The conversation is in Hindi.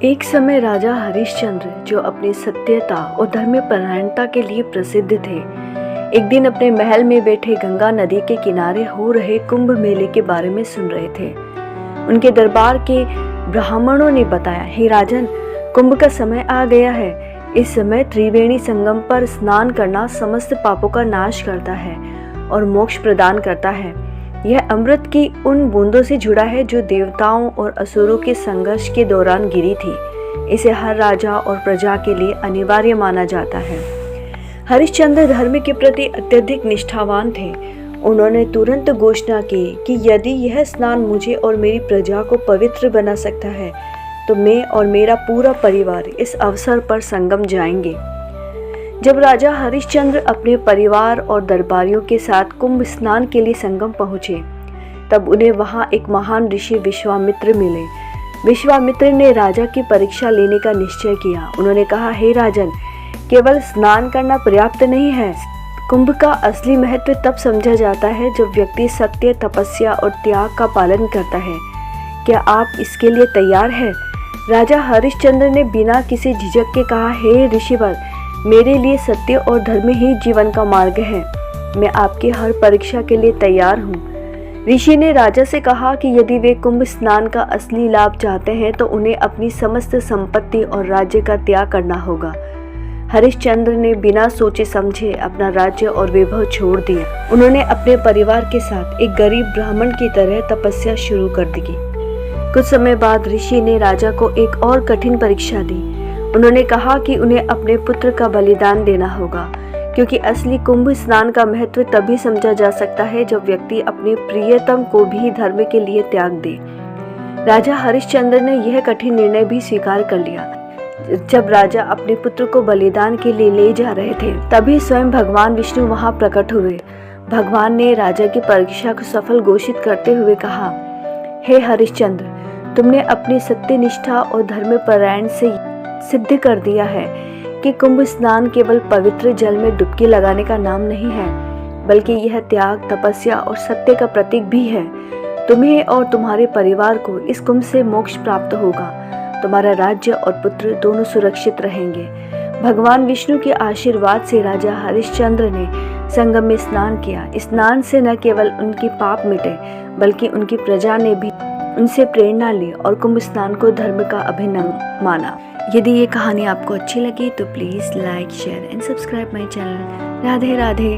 एक समय राजा हरिश्चंद्र, जो अपनी सत्यता और धर्मपरायणता के लिए प्रसिद्ध थे, एक दिन अपने महल में बैठे गंगा नदी के किनारे हो रहे कुंभ मेले के बारे में सुन रहे थे। उनके दरबार के ब्राह्मणों ने बताया, हे राजन, कुंभ का समय आ गया है। इस समय त्रिवेणी संगम पर स्नान करना समस्त पापों का नाश करता है और मोक्ष प्रदान करता है। यह अमृत की उन बूंदों से जुड़ा है जो देवताओं और असुरों के संघर्ष के दौरान गिरी थी। इसे हर राजा और प्रजा के लिए अनिवार्य माना जाता है। हरिश्चंद्र धर्म के प्रति अत्यधिक निष्ठावान थे। उन्होंने तुरंत घोषणा की कि यदि यह स्नान मुझे और मेरी प्रजा को पवित्र बना सकता है तो मैं और मेरा पूरा परिवार इस अवसर पर संगम जाएंगे। जब राजा हरिश्चंद्र अपने परिवार और दरबारियों के साथ कुंभ स्नान के लिए संगम पहुंचे, तब उन्हें वहां एक महान ऋषि विश्वामित्र मिले। विश्वामित्र ने राजा की परीक्षा लेने का निश्चय किया। उन्होंने कहा, हे राजन, केवल स्नान करना पर्याप्त नहीं है। कुंभ का असली महत्व तब समझा जाता है जब व्यक्ति सत्य, तपस्या और त्याग का पालन करता है। क्या आप इसके लिए तैयार हैं? राजा हरिश्चंद्र ने बिना किसी झिझक के कहा, हे ऋषिवर, मेरे लिए सत्य और धर्म ही जीवन का मार्ग है। मैं आपकी हर परीक्षा के लिए तैयार हूँ। ऋषि ने राजा से कहा कि यदि वे कुंभ स्नान का असली लाभ चाहते हैं तो उन्हें अपनी समस्त संपत्ति और राज्य का त्याग करना होगा। हरिश्चंद्र ने बिना सोचे समझे अपना राज्य और वैभव छोड़ दिया। उन्होंने अपने परिवार के साथ एक गरीब ब्राह्मण की तरह तपस्या शुरू कर दी। कुछ समय बाद ऋषि ने राजा को एक और कठिन परीक्षा दी। उन्होंने कहा कि उन्हें अपने पुत्र का बलिदान देना होगा, क्योंकि असली कुंभ स्नान का महत्व तभी समझा जा सकता है जब व्यक्ति अपने प्रियतम को भी धर्म के लिए त्याग दे। राजा हरिश्चंद्र ने यह कठिन निर्णय भी स्वीकार कर लिया। जब राजा अपने पुत्र को बलिदान के लिए ले जा रहे थे, तभी स्वयं भगवान विष्णु वहां प्रकट हुए। भगवान ने राजा की परीक्षा को सफल घोषित करते हुए कहा, हे हरिश्चंद्र, तुमने अपनी सत्यनिष्ठा और धर्मपरायण से सिद्ध कर दिया है कि कुंभ स्नान केवल पवित्र जल में डुबकी लगाने का नाम नहीं है, बल्कि यह त्याग, तपस्या और सत्य का प्रतीक भी है। तुम्हें और तुम्हारे परिवार को इस कुंभ से मोक्ष प्राप्त होगा। तुम्हारा राज्य और पुत्र दोनों सुरक्षित रहेंगे। भगवान विष्णु के आशीर्वाद से राजा हरिश्चंद्र ने संगम में स्नान किया। स्नान से न केवल उनके पाप मिटे, बल्कि उनकी प्रजा ने भी उनसे प्रेरणा ली और कुंभ स्नान को धर्म का अभिन्न माना। यदि ये कहानी आपको अच्छी लगी तो please like, share and subscribe my channel. Radhe Radhe.